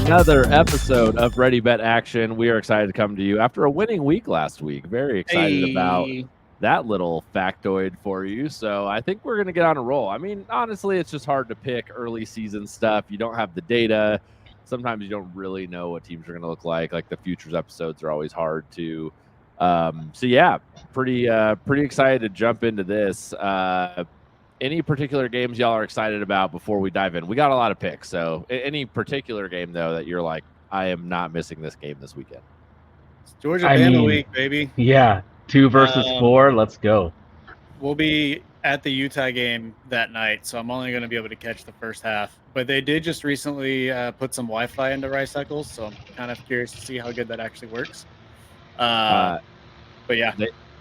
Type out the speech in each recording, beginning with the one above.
another episode of Ready Bet Action. We are excited to come to you after a winning week last week. Very excited about that little factoid for you. So I think we're going to get on a roll. I mean, honestly, it's just hard to pick early season stuff. You don't have the data. Sometimes you don't really know what teams are going to look like. Like the futures episodes are always hard to. So yeah, pretty excited to jump into this. Any particular games y'all are excited about before we dive in? We got a lot of picks. So any particular game, though, that you're like, I am not missing this game this weekend? It's Georgia-Bama week, baby. Yeah, 2 versus 4. Let's go. We'll be at the Utah game that night, so I'm only going to be able to catch the first half. But they did just recently put some Wi-Fi into Rice Cycles, so I'm kind of curious to see how good that actually works. But yeah.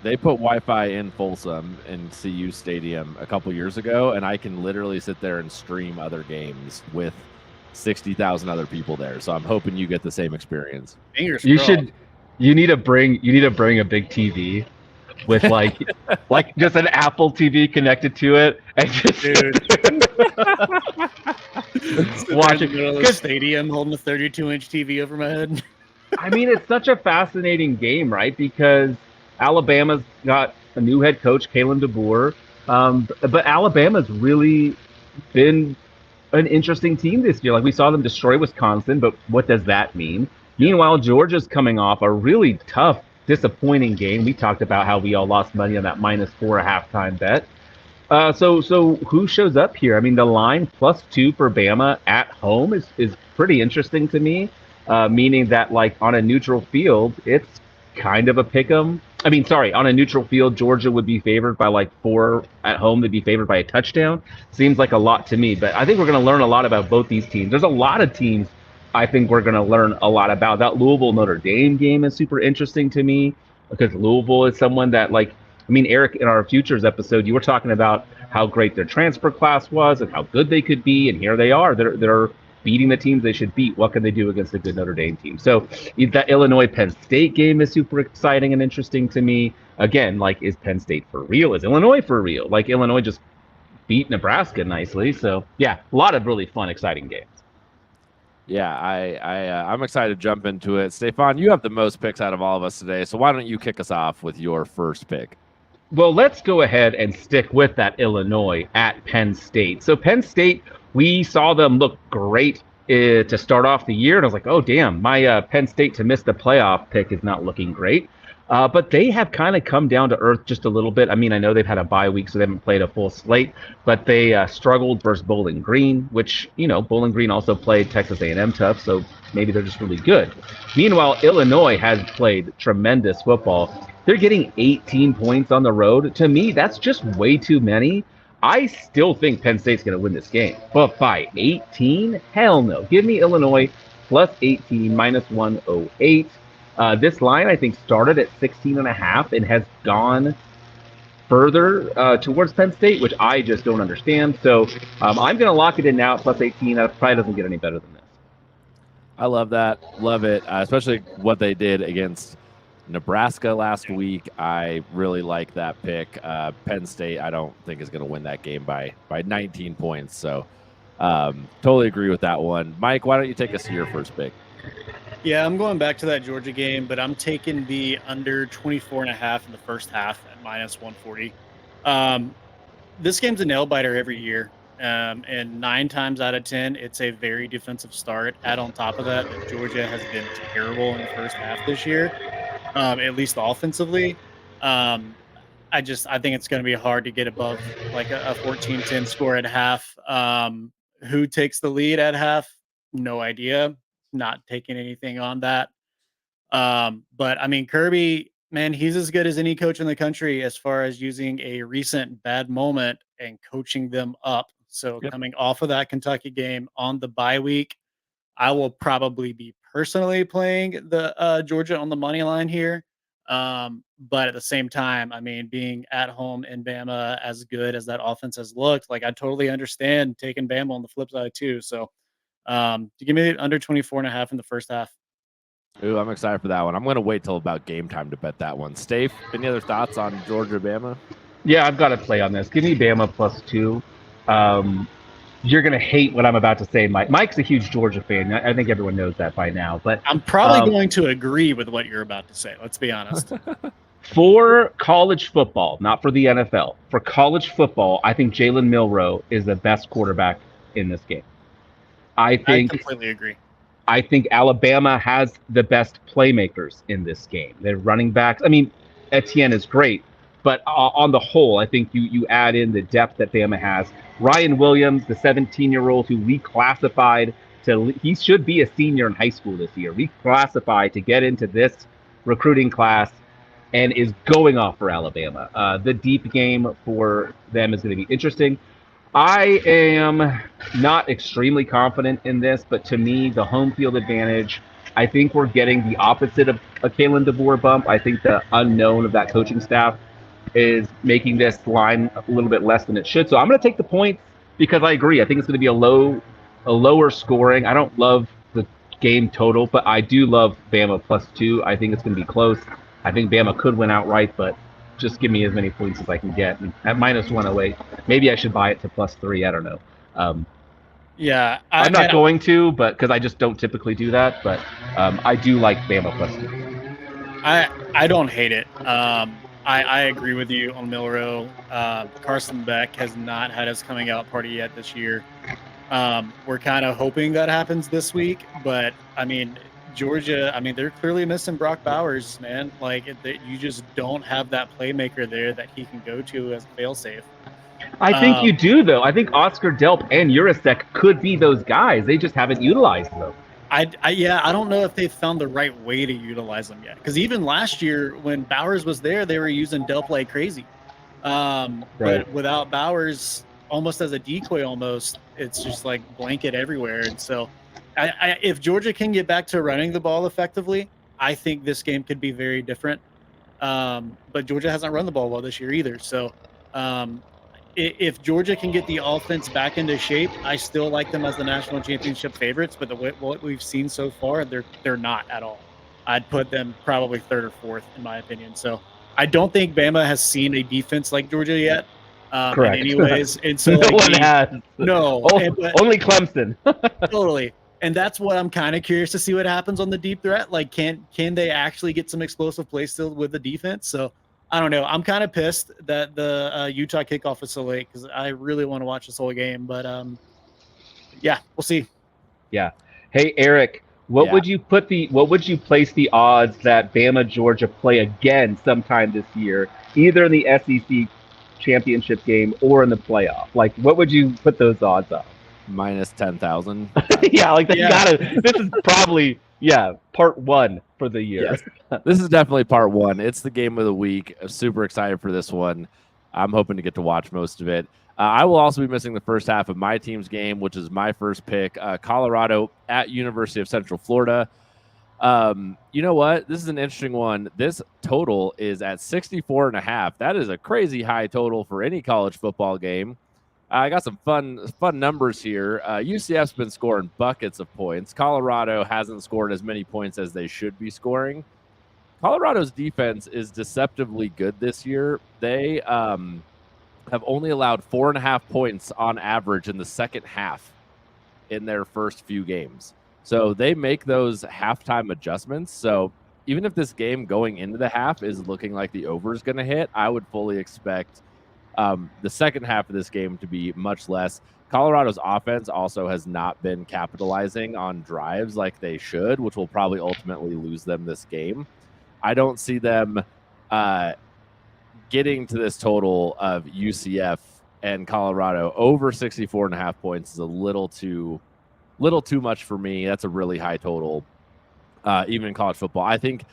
They put Wi-Fi in Folsom in CU Stadium a couple years ago, and I can literally sit there and stream other games with 60,000 other people there. So I'm hoping you get the same experience. Fingers You crossed. should. You need to bring a big TV with like just an Apple TV connected to it, and just watch it. In the middle of the stadium, holding a 32-inch TV over my head. I mean, it's such a fascinating game, right? Because Alabama's got a new head coach, Kalen DeBoer, but Alabama's really been an interesting team this year. Like, we saw them destroy Wisconsin, but what does that mean? Meanwhile, Georgia's coming off a really tough, disappointing game. We talked about how we all lost money on that -4 at halftime bet. So who shows up here? I mean, the line +2 for Bama at home is pretty interesting to me, meaning that, like, on a neutral field, it's kind of a pick 'em. I mean, sorry, on a neutral field, Georgia would be favored by like 4. At home, they'd be favored by a touchdown. Seems like a lot to me, but I think we're going to learn a lot about both these teams. There's a lot of teams I think we're going to learn a lot about. That Louisville-Notre Dame game is super interesting to me because Louisville is someone that, like, I mean, Eric, in our futures episode, you were talking about how great their transfer class was and how good they could be, and here they are. They're beating the teams they should beat. What can they do against a good Notre Dame team? So that Illinois-Penn State game is super exciting and interesting to me. Again, like, is Penn State for real? Is Illinois for real? Like, Illinois just beat Nebraska nicely. So, yeah, a lot of really fun, exciting games. Yeah, I'm excited to jump into it. Stefan, you have the most picks out of all of us today, so why don't you kick us off with your first pick? Well, let's go ahead and stick with that Illinois at Penn State. So Penn State, we saw them look great to start off the year, and I was like, oh, damn, my Penn State to miss the playoff pick is not looking great. But they have kind of come down to earth just a little bit. I mean, I know they've had a bye week, so they haven't played a full slate, but they struggled versus Bowling Green, which, you know, Bowling Green also played Texas A&M tough, so maybe they're just really good. Meanwhile, Illinois has played tremendous football. They're getting 18 points on the road. To me, that's just way too many. I still think Penn State's going to win this game, but by 18? Hell no. Give me Illinois +18, -108. This line, I think, started at 16.5 and has gone further towards Penn State, which I just don't understand. So I'm going to lock it in now at +18. That probably doesn't get any better than this. I love that. Love it, especially what they did against Nebraska last week. I really like that pick. Penn State, I don't think, is going to win that game by 19 points. So totally agree with that one. Mike, why don't you take us to your first pick? Yeah, I'm going back to that Georgia game, but I'm taking the under 24.5 in the first half at -140. This game's a nail biter every year, and 9 times out of 10, it's a very defensive start. Add on top of that, Georgia has been terrible in the first half this year, at least offensively. I think it's going to be hard to get above like a 14-10 score at half. Who takes the lead at half? No idea. Not taking anything on that. But I mean, Kirby, man, he's as good as any coach in the country as far as using a recent bad moment and coaching them up. So Coming off of that Kentucky game on the bye week, I will probably be personally playing the Georgia on the money line here. But at the same time, I mean, being at home in Bama, as good as that offense has looked, like, I totally understand taking Bama on the flip side too. So to give me under 24.5 in the first half. Ooh, I'm excited for that one. I'm going to wait till about game time to bet that one. Steve, any other thoughts on Georgia, Bama? Yeah, I've got to play on this. Give me Bama +2. You're going to hate what I'm about to say, Mike. Mike's a huge Georgia fan. I think everyone knows that by now. But I'm probably going to agree with what you're about to say. Let's be honest. For college football, not for the NFL, for college football, I think Jalen Milroe is the best quarterback in this game. I completely agree. I think Alabama has the best playmakers in this game. They're running backs. I mean, Etienne is great, but on the whole, I think you add in the depth that Bama has. Ryan Williams, the 17-year-old who reclassified he should be a senior in high school this year, reclassified to get into this recruiting class, and is going off for Alabama. The deep game for them is going to be interesting. I am not extremely confident in this, but to me, the home field advantage, I think we're getting the opposite of a Kalen DeBoer bump. I think the unknown of that coaching staff is making this line a little bit less than it should. So I'm going to take the points because I agree. I think it's going to be a lower scoring. I don't love the game total, but I do love Bama +2. I think it's going to be close. I think Bama could win outright, but just give me as many points as I can get. And at -108, maybe I should buy it to +3. I don't know. I'm not going to, but because I just don't typically do that. But I do like Bama +3. I don't hate it. I agree with you on Milroe. Carson Beck has not had his coming out party yet this year. We're kind of hoping that happens this week, but I mean, Georgia, I mean, they're clearly missing Brock Bowers, man. Like, you just don't have that playmaker there that he can go to as a failsafe. I think you do, though. I think Oscar Delp and Urasek could be those guys. They just haven't utilized them. I don't know if they've found the right way to utilize them yet. Because even last year, when Bowers was there, they were using Delp like crazy. Right. But without Bowers, almost as a decoy, it's just like blanket everywhere. And so, if Georgia can get back to running the ball effectively, I think this game could be very different. But Georgia hasn't run the ball well this year either. So if Georgia can get the offense back into shape, I still like them as the national championship favorites. But what we've seen so far, they're not at all. I'd put them probably third or fourth in my opinion. So I don't think Bama has seen a defense like Georgia yet. Correct. In any ways. And so no one has. No. Only Clemson. Totally. And that's what I'm kind of curious to see what happens on the deep threat. Like, can they actually get some explosive play still with the defense? So I don't know. I'm kind of pissed that the Utah kickoff is so late because I really want to watch this whole game. But yeah, we'll see. Yeah. Hey, Eric, what would you place the odds that Bama Georgia play again sometime this year, either in the SEC championship game or in the playoff? Like, what would you put those odds on? -10,000. Yeah, like this is probably part one for the year. Yes. This is definitely part one. It's the game of the week. I'm super excited for this one. I'm hoping to get to watch most of it. I will also be missing the first half of my team's game, which is my first pick, Colorado at University of Central Florida. You know what? This is an interesting one. This total is at 64.5. That is a crazy high total for any college football game. I got some fun numbers here. UCF's been scoring buckets of points. Colorado hasn't scored as many points as they should be scoring. Colorado's defense is deceptively good this year. They have only allowed 4.5 points on average in the second half in their first few games. So they make those halftime adjustments. So even if this game going into the half is looking like the over is going to hit, I would fully expect the second half of this game to be much less. Colorado's offense also has not been capitalizing on drives like they should, which will probably ultimately lose them this game. I don't see them getting to this total of UCF and Colorado over 64.5 points is a little too much for me. That's a really high total, even in college football. I think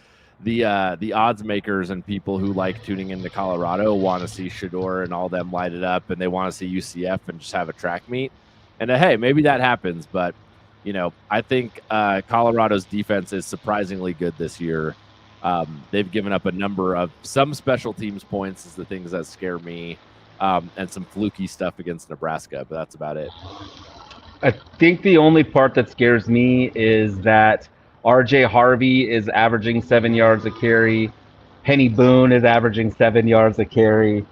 the odds makers and people who like tuning into Colorado want to see Shedeur and all them light it up, and they want to see UCF and just have a track meet. And hey, maybe that happens, but I think Colorado's defense is surprisingly good this year. They've given up a number of some special teams points is the things that scare me, and some fluky stuff against Nebraska, but that's about it. I think the only part that scares me is that RJ Harvey is averaging 7 yards a carry. Penny Boone is averaging 7 yards a carry.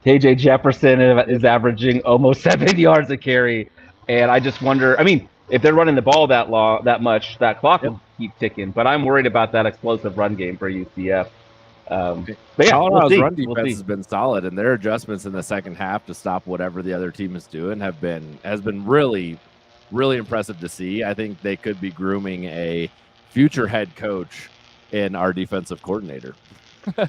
KJ Jefferson is averaging almost 7 yards a carry. And I just wonder. I mean, if they're running the ball that much, that clock will keep ticking. But I'm worried about that explosive run game for UCF. But yeah, Colorado's run we'll defense see. has been solid, and their adjustments in the second half to stop whatever the other team is doing has been really, really impressive to see. I think they could be grooming a future head coach in our defensive coordinator.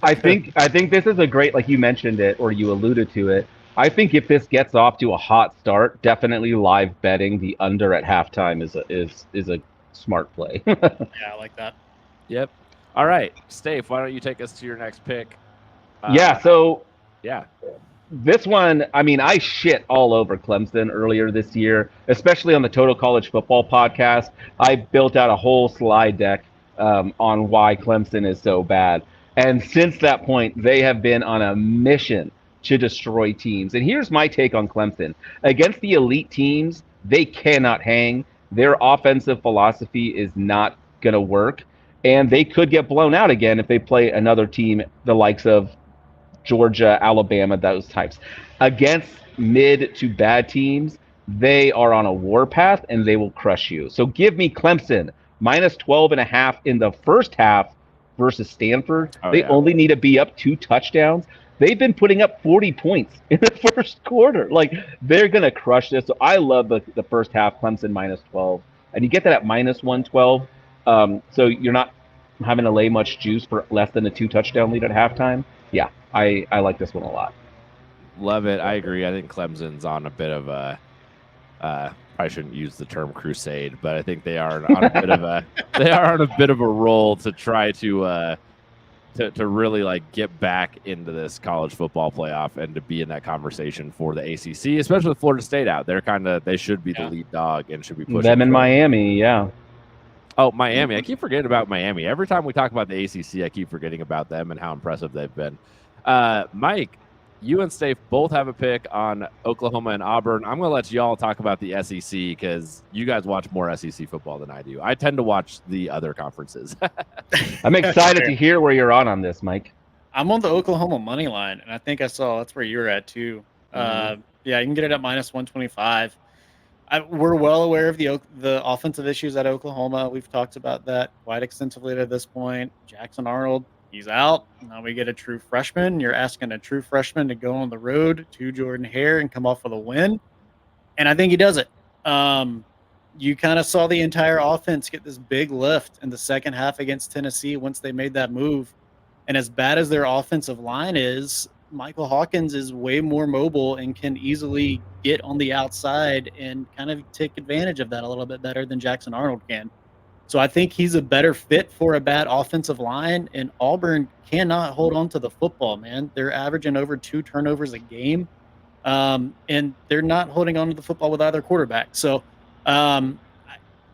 I think this is a great, like you mentioned it or you alluded to it. I think if this gets off to a hot start, definitely live betting the under at halftime is a smart play. Yeah, I like that. Yep. All right, Steve, why don't you take us to your next pick? So yeah. This one, I mean, I shit all over Clemson earlier this year, especially on the Total College Football podcast. I built out a whole slide deck on why Clemson is so bad. And since that point, they have been on a mission to destroy teams. And here's my take on Clemson. Against the elite teams, they cannot hang. Their offensive philosophy is not going to work. And they could get blown out again if they play another team the likes of Georgia, Alabama, those types. Against mid to bad teams, they are on a warpath and they will crush you. So give me Clemson minus 12.5 in the first half versus Stanford. They only need to be up 2 touchdowns. They've been putting up 40 points in the first quarter. Like, they're going to crush this. So I love the first half, Clemson minus 12. And you get that at minus 112. So you're not having to lay much juice for less than a 2 touchdown lead at halftime. Yeah, I like this one a lot. Love it. I agree. I think Clemson's on a bit of a I shouldn't use the term crusade, but I think they are on a bit of a roll to try to really like get back into this college football playoff and to be in that conversation for the ACC, especially with Florida State out. They should be the lead dog and should be pushing them in Miami. Yeah. Oh, Miami. I keep forgetting about Miami. Every time we talk about the ACC, I keep forgetting about them and how impressive they've been. Mike, you and Steve both have a pick on Oklahoma and Auburn. I'm going to let you all talk about the SEC because you guys watch more SEC football than I do. I tend to watch the other conferences. I'm excited to hear where you're on this, Mike. I'm on the Oklahoma money line, and I think I saw that's where you're at too. Yeah, you can get it at minus 125. We're well aware of the offensive issues at Oklahoma. We've talked about that quite extensively to this point. Jackson Arnold, he's out. Now we get a true freshman. You're asking a true freshman to go on the road to Jordan-Hare and come off with a win. And I think he does it. You kind of saw the entire offense get this big lift in the second half against Tennessee once they made that move. And as bad as their offensive line is, Michael Hawkins is way more mobile and can easily get on the outside and kind of take advantage of that a little bit better than Jackson Arnold can. So I think he's a better fit for a bad offensive line, and Auburn cannot hold on to the football, man. They're averaging over 2 turnovers a game, and they're not holding on to the football with either quarterback. So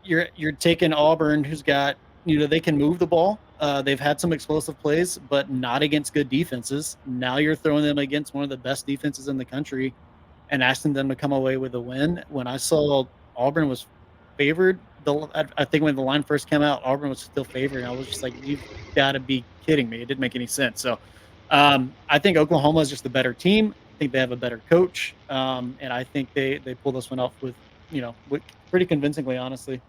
you're taking Auburn, who's got, they can move the ball. They've had some explosive plays, but not against good defenses. Now you're throwing them against one of the best defenses in the country and asking them to come away with a win. When I saw Auburn was favored, I think when the line first came out, Auburn was still favored. I was just like, you've got to be kidding me. It didn't make any sense. So I think Oklahoma is just a better team. I think they have a better coach. And I think they pull this one off with pretty convincingly, honestly.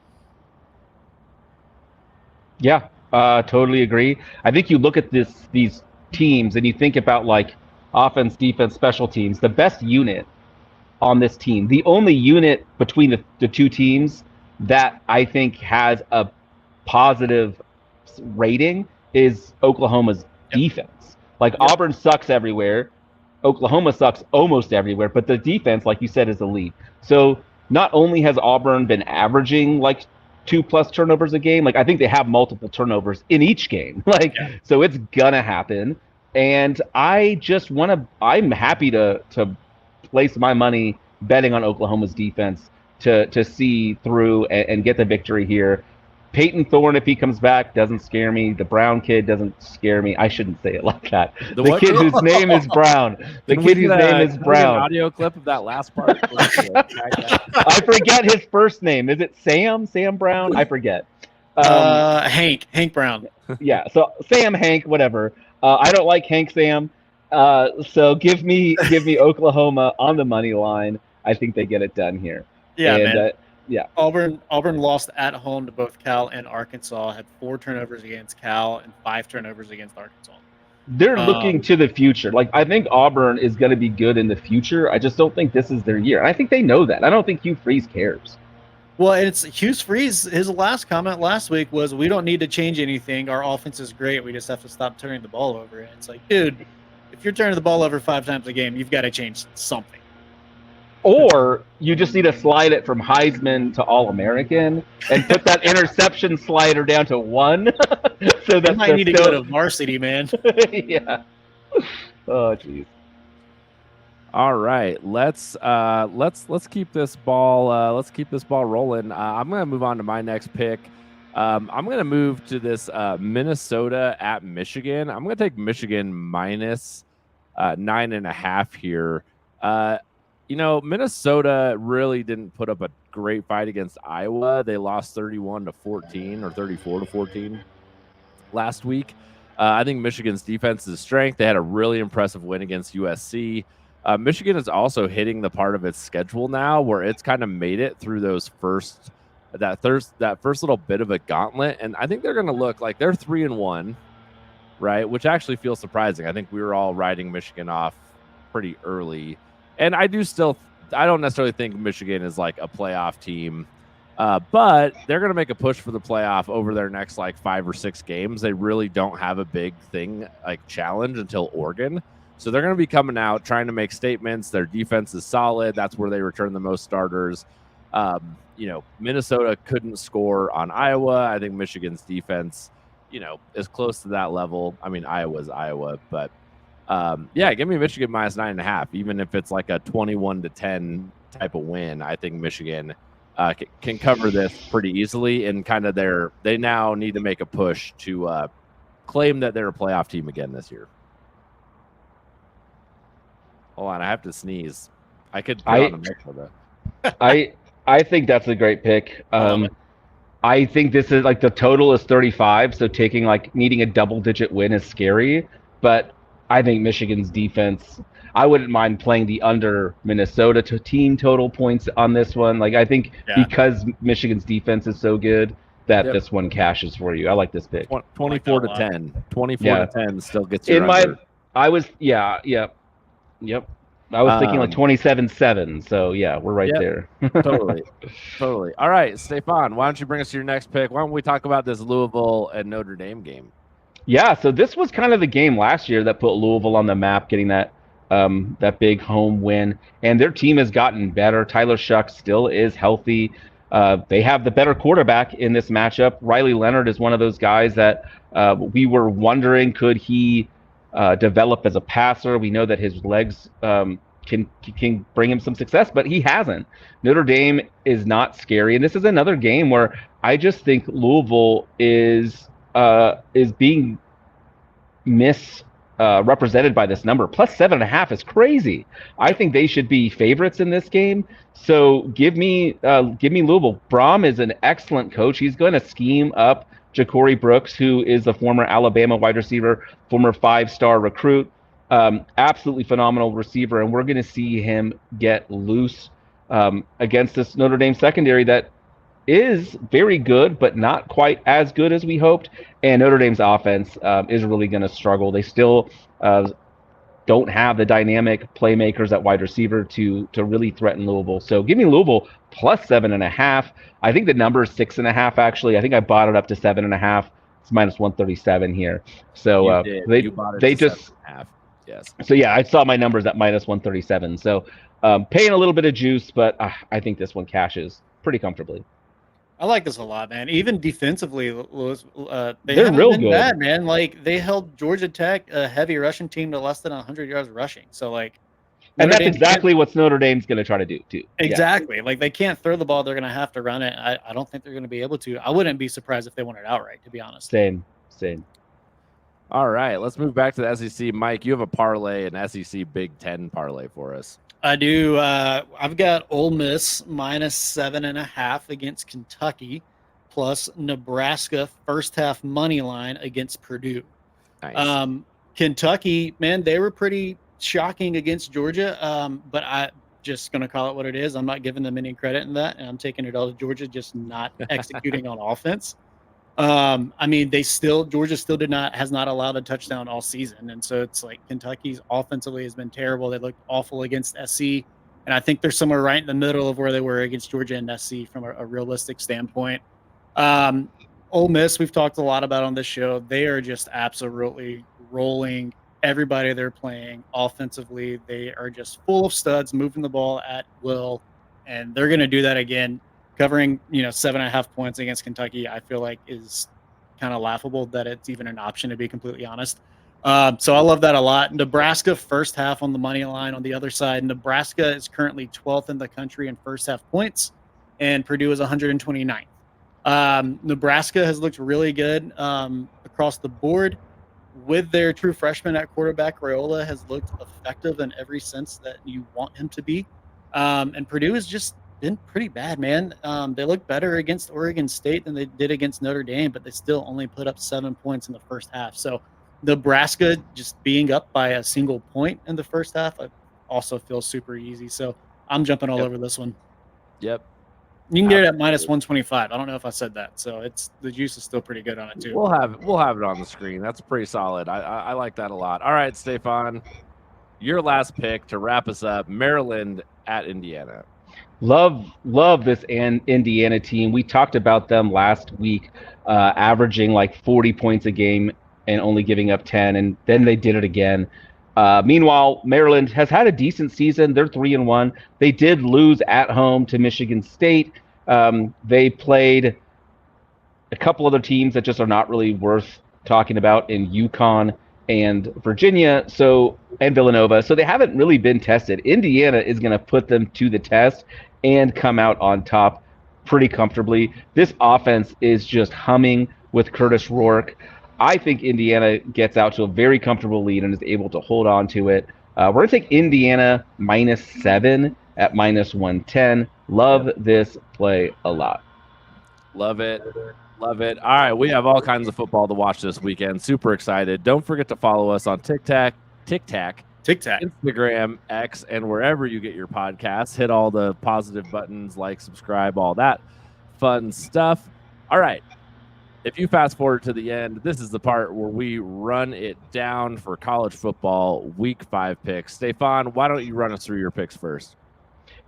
Yeah. Totally agree. I think you look at these teams and you think about like offense, defense, special teams. The best unit on this team, the only unit between the two teams that I think has a positive rating is Oklahoma's defense. Like Auburn sucks everywhere. Oklahoma sucks almost everywhere, but the defense, like you said, is elite. So not only has Auburn been averaging like 2+ turnovers a game, like I think they have multiple turnovers in each game. So it's gonna happen. And I'm happy to place my money betting on Oklahoma's defense to see through and get the victory here. Peyton Thorne, if he comes back, doesn't scare me. The Brown kid doesn't scare me. I shouldn't say it like that. The kid whose name is Brown. The kid whose name is Brown. An audio clip of that last part. I forget his first name. Is it Sam? Sam Brown? I forget. Hank Brown. Yeah. So Sam, Hank, whatever. I don't like Hank Sam. So give me Oklahoma on the money line. I think they get it done here. Yeah, And man. yeah, Auburn lost at home to both Cal and Arkansas. Had 4 turnovers against Cal and 5 turnovers against Arkansas. they're looking to the future. Like, I think Auburn is going to be good in the future. I just don't think this is their year. And I think they know that. I don't think Hugh Freeze cares. Well, it's Hugh Freeze. His last comment last week was, "We don't need to change anything. Our offense is great. We just have to stop turning the ball over." And it's like, dude, if you're turning the ball over 5 times a game, you've got to change something. Or you just need to slide it from Heisman to All-American and put that interception slider down to 1. So They might need to go to varsity, man. Yeah. Oh, jeez. All right, let's keep this ball rolling. I'm gonna move on to my next pick. I'm gonna move to this Minnesota at Michigan. I'm gonna take Michigan minus 9.5 here. Minnesota really didn't put up a great fight against Iowa. They lost 31-14 or 34-14 last week. I think Michigan's defense is strength. They had a really impressive win against USC. Michigan is also hitting the part of its schedule now where it's kind of made it through that first little bit of a gauntlet, and I think they're going to look like they're 3-1, right? Which actually feels surprising. I think we were all riding Michigan off pretty early, and I don't necessarily think Michigan is like a playoff team. But they're going to make a push for the playoff over their next like 5 or 6 games. They really don't have a big thing like challenge until Oregon. So they're going to be coming out trying to make statements. Their defense is solid. That's where they return the most starters. Minnesota couldn't score on Iowa. I think Michigan's defense, is close to that level. I mean, Iowa's Iowa, but give me Michigan minus 9.5, even if it's like a 21-10 type of win. I think Michigan can cover this pretty easily, and kind of they now need to make a push to claim that they're a playoff team again this year. Hold on, I have to sneeze. I could put on a mic for that. I think that's a great pick. I think this is like the total is 35, so needing a double-digit win is scary, but I think Michigan's defense, I wouldn't mind playing the under Minnesota team total points on this one. Like, I think because Michigan's defense is so good that this one cashes for you. I like this pick. 24-10. 24-10 still gets you under. Yep. I was thinking like 27-7. So yeah, we're right there. Totally. All right, Stefan, why don't you bring us to your next pick? Why don't we talk about this Louisville and Notre Dame game? Yeah, so this was kind of the game last year that put Louisville on the map, getting that big home win. And their team has gotten better. Tyler Shuck still is healthy. They have the better quarterback in this matchup. Riley Leonard is one of those guys that we were wondering, could he develop as a passer? We know that his legs can bring him some success, but he hasn't. Notre Dame is not scary. And this is another game where I just think Louisville is being misrepresented by this number. Plus 7.5 is crazy. I think they should be favorites in this game. So give me Louisville. Brom is an excellent coach. He's going to scheme up Ja'Cory Brooks, who is a former Alabama wide receiver, former 5-star recruit, absolutely phenomenal receiver, and we're going to see him get loose against this Notre Dame secondary that is very good, but not quite as good as we hoped. And Notre Dame's offense is really going to struggle. They still don't have the dynamic playmakers at wide receiver to really threaten Louisville. So give me Louisville plus 7.5. I think the number is 6.5. Actually, I think I bought it up to 7.5. It's minus 137 here. So they just 7.5. Yes. So yeah, I saw my numbers at minus 137. So paying a little bit of juice, but I think this one cashes pretty comfortably. I like this a lot, man. Even defensively, Louis, they're real good, bad, man. Like, they held Georgia Tech, a heavy rushing team, to less than 100 yards rushing. So like, and that's exactly what Notre Dame's going to try to do too. Exactly. Yeah. Like, they can't throw the ball; they're going to have to run it. I don't think they're going to be able to. I wouldn't be surprised if they won it outright, to be honest. Same. All right, let's move back to the SEC. Mike, you have a parlay, an SEC Big Ten parlay for us. I do. I've got Ole Miss minus 7.5 against Kentucky, plus Nebraska first half money line against Purdue. Nice. Kentucky, man, they were pretty shocking against Georgia. But just going to call it what it is. I'm not giving them any credit in that, and I'm taking it all to Georgia just not executing on offense. I mean, Georgia still has not allowed a touchdown all season, and so it's like Kentucky's offensively has been terrible. They looked awful against SC, and I think they're somewhere right in the middle of where they were against Georgia and SC from a realistic standpoint. Ole Miss, we've talked a lot about on this show. They are just absolutely rolling everybody they're playing offensively. They are just full of studs, moving the ball at will, and they're going to do that again. Covering 7.5 points against Kentucky, I feel like is kind of laughable that it's even an option, to be completely honest. So I love that a lot. Nebraska first half on the money line. On the other side, Nebraska is currently 12th in the country in first half points, and Purdue is 129th. Nebraska has looked really good across the board. With their true freshman at quarterback, Raiola has looked effective in every sense that you want him to be. And Purdue has just been pretty bad, man. They look better against Oregon State than they did against Notre Dame, but they still only put up 7 points in the first half. So Nebraska just being up by a single point in the first half, I also feel super easy. So I'm jumping all over this one. Yep. You can get it at minus 125. I don't know if I said that. So the juice is still pretty good on it too. We'll have it on the screen. That's pretty solid. I like that a lot. All right, Stefan, your last pick to wrap us up. Maryland at Indiana. Love this Indiana team. We talked about them last week, averaging like 40 points a game and only giving up 10, and then they did it again. Meanwhile, Maryland has had a decent season. They're 3-1. They did lose at home to Michigan State. They played a couple other teams that just are not really worth talking about in UConn and Virginia, and Villanova. So they haven't really been tested. Indiana is going to put them to the test and come out on top pretty comfortably. This offense is just humming with Curtis Rourke. I think Indiana gets out to a very comfortable lead and is able to hold on to it. We're going to take Indiana -7 at -110. Love this play a lot. Love it. Love it. All right, we have all kinds of football to watch this weekend. Super excited. Don't forget to follow us on TikTok, Instagram, X, and wherever you get your podcasts. Hit all the positive buttons, like, subscribe, all that fun stuff. All right. If you fast forward to the end, this is the part where we run it down for college football week 5 picks. Stefan, why don't you run us through your picks first?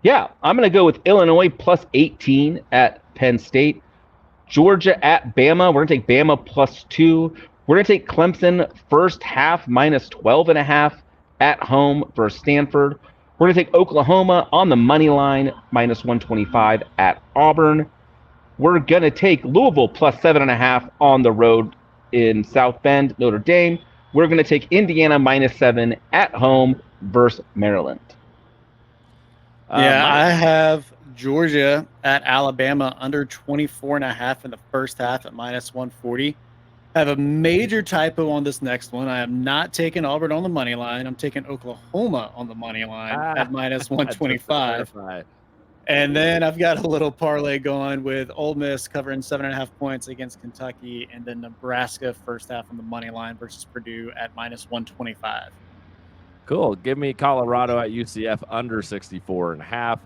Yeah, I'm going to go with Illinois +18 at Penn State. Georgia at Bama. We're going to take Bama +2. We're going to take Clemson first half -12.5 at home versus Stanford. We're going to take Oklahoma on the money line -125 at Auburn. We're going to take Louisville +7.5 on the road in South Bend, Notre Dame. We're going to take Indiana -7 at home versus Maryland. I have Georgia at Alabama under 24.5 in the first half at -140. I have a major typo on this next one. I am not taking Auburn on the money line. I'm taking Oklahoma on the money line at -125. And then I've got a little parlay going with Ole Miss covering 7.5 points against Kentucky, and then Nebraska first half on the money line versus Purdue at -125. Cool. Give me Colorado at UCF under 64.5.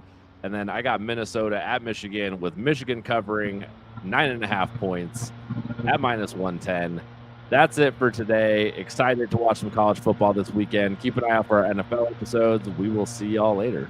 And then I got Minnesota at Michigan, with Michigan covering 9.5 points at -110. That's it for today. Excited to watch some college football this weekend. Keep an eye out for our NFL episodes. We will see y'all later.